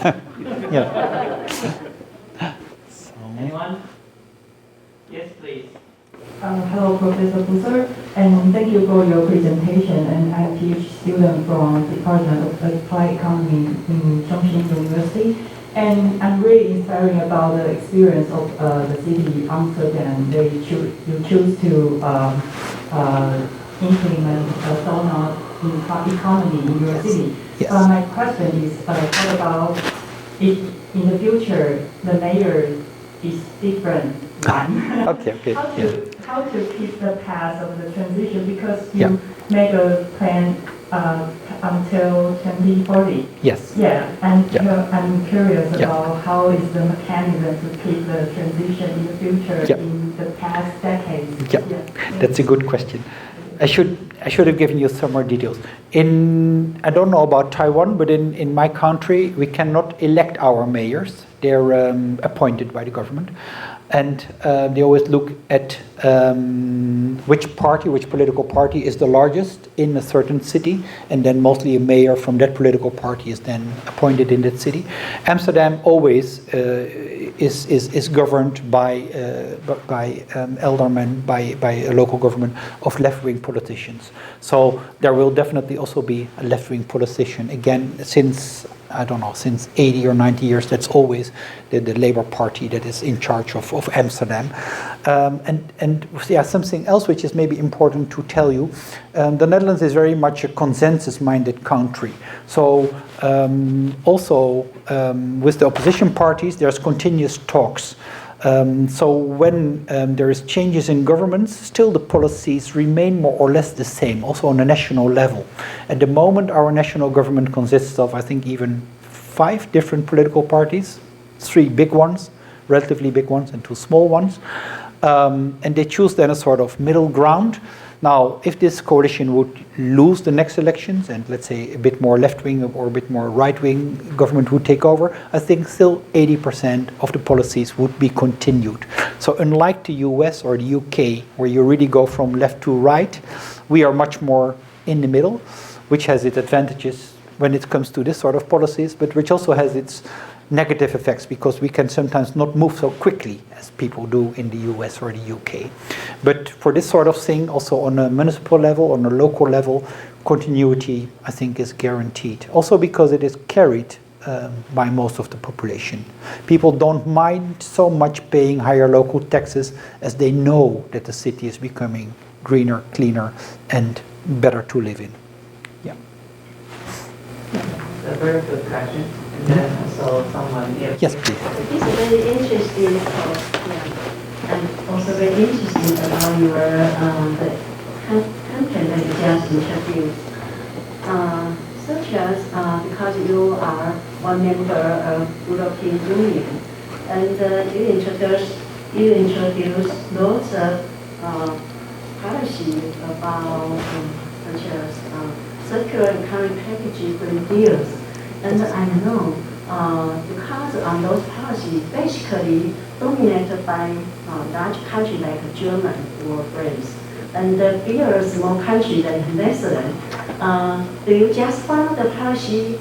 Yeah. Anyone? Yes, please. Hello, Professor Busser, and thank you for your presentation. And I'm a PhD student from the Department of Applied Economy in Chongqing University. And I'm really inspiring about the experience of the city Amsterdam. You choose to implement a donut economy in your city. Yes. My question is, what about if in the future the mayor is different one? Okay. How to keep the path of the transition, because you Yeah. make a plan until 2040. Yes. Yeah, and Yeah. I'm curious Yeah. about how is the mechanism to keep the transition in the future Yeah. in the past decades. Yeah. That's a good question. I should have given you some more details. I don't know about Taiwan, but in my country, we cannot elect our mayors. They're appointed by the government. And they always look at which political party is the largest in a certain city, and then mostly a mayor from that political party is then appointed in that city. Amsterdam always is governed by aldermen, by a local government of left-wing politicians. So there will definitely also be a left-wing politician. Again, since 80 or 90 years, that's always the Labour Party that is in charge of Amsterdam. Something else which is maybe important to tell you, the Netherlands is very much a consensus-minded country. So also with the opposition parties, there's continuous talks. So when there is changes in governments, still the policies remain more or less the same, also on a national level. At the moment, our national government consists of, I think, even 5 different political parties, 3 big ones, relatively big ones, and 2 small ones. And they choose then a sort of middle ground. Now, if this coalition would lose the next elections, and let's say a bit more left-wing or a bit more right-wing government would take over, I think still 80% of the policies would be continued. So unlike the US or the UK, where you really go from left to right, we are much more in the middle, which has its advantages when it comes to this sort of policies, but which also has its negative effects, because we can sometimes not move so quickly as people do in the US or the UK. But for this sort of thing, also on a municipal level, on a local level, continuity, I think, is guaranteed. Also because it is carried by most of the population. People don't mind so much paying higher local taxes as they know that the city is becoming greener, cleaner, and better to live in. Yeah. That's a very good question. And then also someone here. Yes, please. It's very interesting, and also very interesting about your the content that you just introduced, such as because you are one member of European Union, and you introduce lots of policy about such as circular economy package green deals. And I know because on those policies basically dominated by large countries like Germany or France, and the bigger small country like Netherlands, do you just follow the policy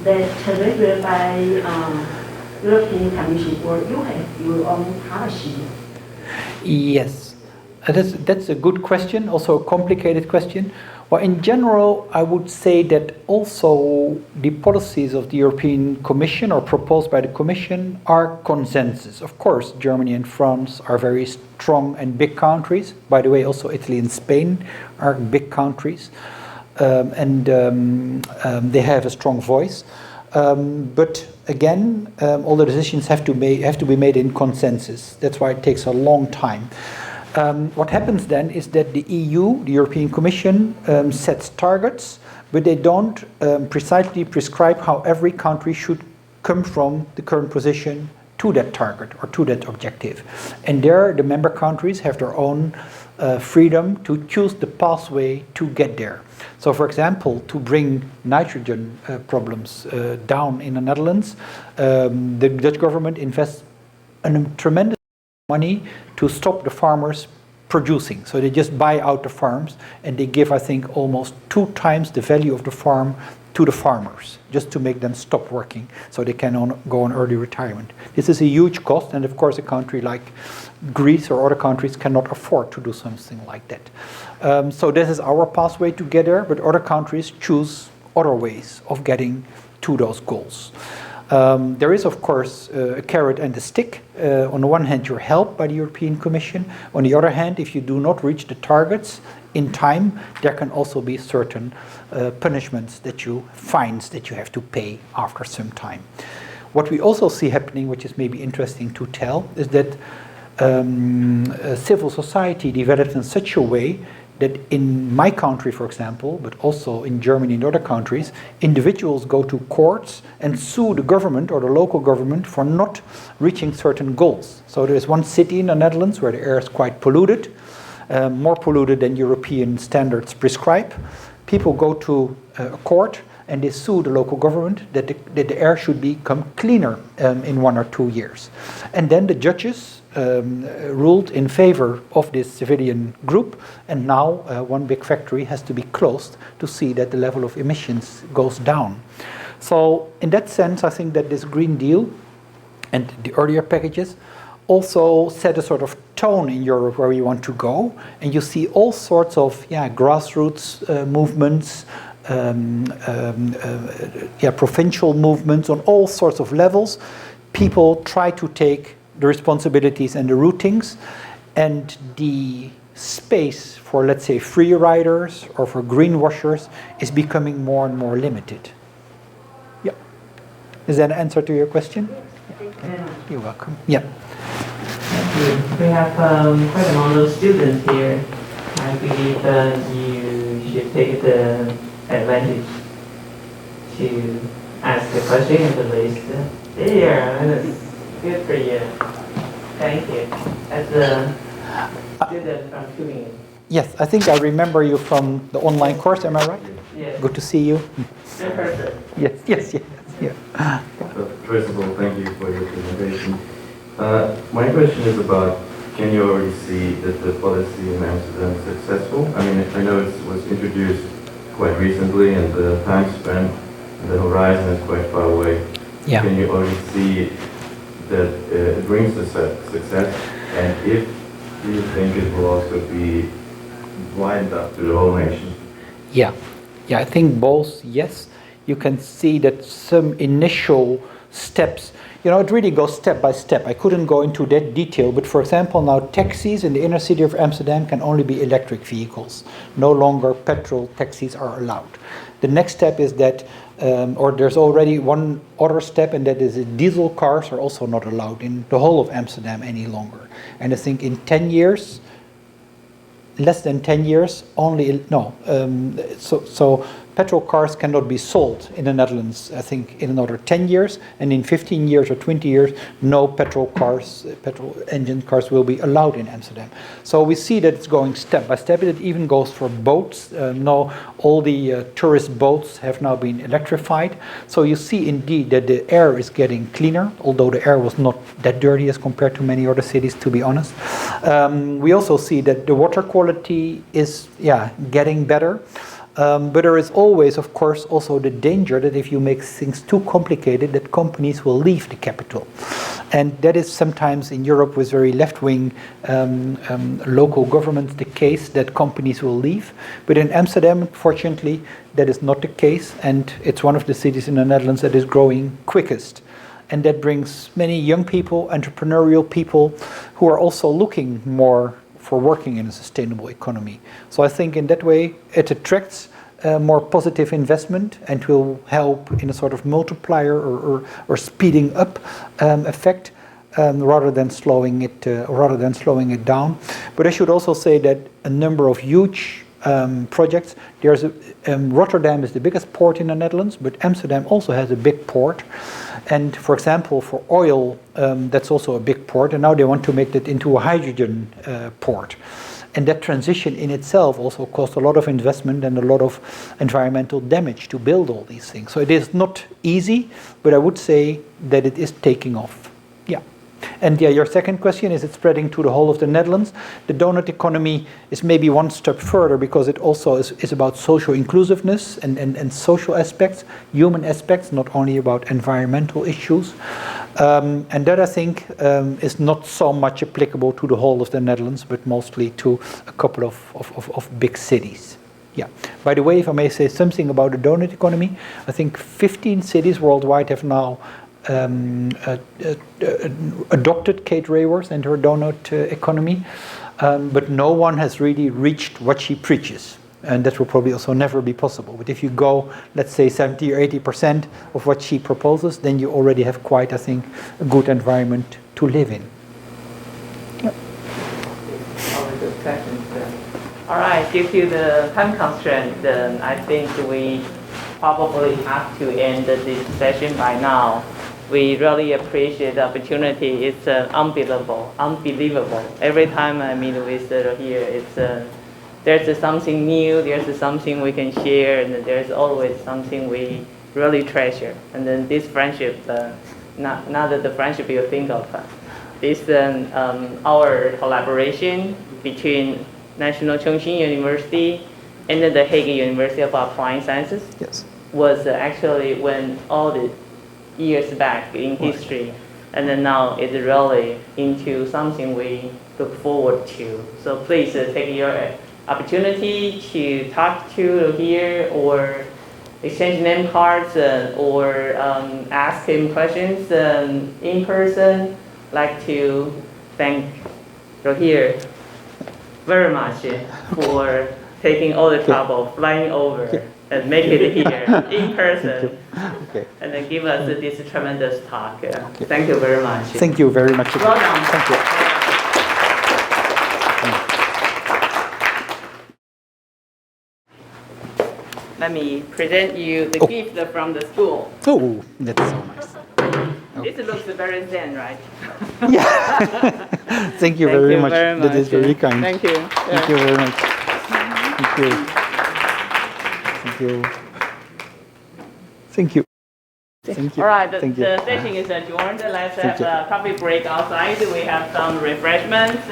that regulated by European Commission, or you have your own policy? Yes, that's a good question, also a complicated question. Well, in general, I would say that also the policies of the European Commission or proposed by the Commission are consensus. Of course, Germany and France are very strong and big countries. By the way, also Italy and Spain are big countries, and they have a strong voice. But again, all the decisions have to be made in consensus. That's why it takes a long time. What happens then is that the EU, the European Commission, sets targets, but they don't precisely prescribe how every country should come from the current position to that target or to that objective. And there, the member countries have their own freedom to choose the pathway to get there. So, for example, to bring nitrogen problems down in the Netherlands, the Dutch government invests a tremendous money to stop the farmers producing. So they just buy out the farms, and they give, I think, almost 2 times the value of the farm to the farmers, just to make them stop working so they can go on early retirement. This is a huge cost, and of course a country like Greece or other countries cannot afford to do something like that. So this is our pathway to get there, but other countries choose other ways of getting to those goals. There is, of course, a carrot and a stick. On the one hand, you're helped by the European Commission. On the other hand, if you do not reach the targets in time, there can also be certain punishments, fines that you have to pay after some time. What we also see happening, which is maybe interesting to tell, is that civil society developed in such a way that in my country, for example, but also in Germany and other countries, individuals go to courts and sue the government or the local government for not reaching certain goals. So there is one city in the Netherlands where the air is quite polluted, more polluted than European standards prescribe. People go to a court and they sue the local government that the air should become cleaner in 1 or 2 years. And then the judges ruled in favor of this civilian group, and now one big factory has to be closed to see that the level of emissions goes down. So in that sense, I think that this Green Deal and the earlier packages also set a sort of tone in Europe where we want to go, and you see all sorts of grassroots movements, provincial movements on all sorts of levels. People try to take the responsibilities and the routings, and the space for, let's say, free riders or for greenwashers is becoming more and more limited. Yeah. Is that an answer to your question? Yeah. You're welcome. Yeah. We have quite a number of students here. I believe you should take the advantage to ask the question at the least. Yeah, good for you. Thank you. As a student from Tübingen. Yes, I think I remember you from the online course, am I right? Yes. Good to see you. Good person. Yes. Yeah. First of all, thank you for your presentation. My question is about, can you already see that the policy in Amsterdam is successful? I mean, I know it was introduced quite recently and the time span and the horizon is quite far away. Yeah. Can you already see that it brings the success? And if do you think it will also be widened up to the whole nation? Yeah, I think both, yes. You can see that some initial steps, it really goes step by step. I couldn't go into that detail, but for example, now taxis in the inner city of Amsterdam can only be electric vehicles. No longer petrol taxis are allowed. The next step is that, or there's already one other step, and that is that diesel cars are also not allowed in the whole of Amsterdam any longer. And I think in 10 years, less than 10 years, so petrol cars cannot be sold in the Netherlands, I think, in another 10 years, and in 15 years or 20 years, no petrol engine cars will be allowed in Amsterdam. So we see that it's going step by step. It even goes for boats. Now all the tourist boats have now been electrified. So you see indeed that the air is getting cleaner, although the air was not that dirty as compared to many other cities, to be honest. We also see that the water quality is getting better. But there is always, of course, also the danger that if you make things too complicated, that companies will leave the capital. And that is sometimes in Europe with very left-wing local governments the case, that companies will leave. But in Amsterdam, fortunately, that is not the case. And it's one of the cities in the Netherlands that is growing quickest. And that brings many young people, entrepreneurial people, who are also looking more for working in a sustainable economy. So I think in that way it attracts more positive investment and will help in a sort of multiplier or speeding up effect rather than slowing it down. But I should also say that a number of huge projects. There's Rotterdam is the biggest port in the Netherlands, but Amsterdam also has a big port. And for example, for oil, that's also a big port, and now they want to make that into a hydrogen port. And that transition in itself also cost a lot of investment and a lot of environmental damage to build all these things. So it is not easy, but I would say that it is taking off. Yeah. And yeah, your second question, is it spreading to the whole of the Netherlands? The donut economy is maybe one step further because it also is about social inclusiveness and social aspects, human aspects, not only about environmental issues. And that I think is not so much applicable to the whole of the Netherlands, but mostly to a couple of big cities. Yeah. By the way, if I may say something about the donut economy, I think 15 cities worldwide have now adopted Kate Raworth and her donut economy, but no one has really reached what she preaches. And that will probably also never be possible. But if you go, let's say 70 or 80% of what she proposes, then you already have quite, I think, a good environment to live in. Yep. All the good questions. All right, due to the time constraint, I think we probably have to end this session by now. We really appreciate the opportunity. It's unbelievable. Every time I meet with Rogier, there's something new, there's something we can share, and there's always something we really treasure. And then this friendship, not that the friendship you think of, this our collaboration between National Chongqing University and then the Hague University of Applied Sciences. Yes. Was actually when all the years back in history, and then now it's really into something we look forward to. So please take your opportunity to talk to here or exchange name cards or ask him questions in person. Like to thank Rogier very much for taking all the trouble, flying over and make it here in person, and then give us this tremendous talk. Thank you very much. Thank you very much. Well done. Thank you. Let me present you the gift from the school. Oh, that's so nice. This looks very zen, right? Yeah. Thank you very much. That is very kind. Thank you. Thank you very much. Thank you. Thank you. Thank you. Thank you. All right, the session is adjourned. Let's have a coffee break outside. We have some refreshments.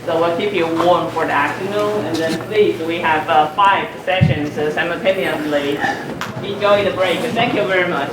So we'll keep you warm for the afternoon. And then please, we have 5 sessions simultaneously. Enjoy the break. Thank you very much.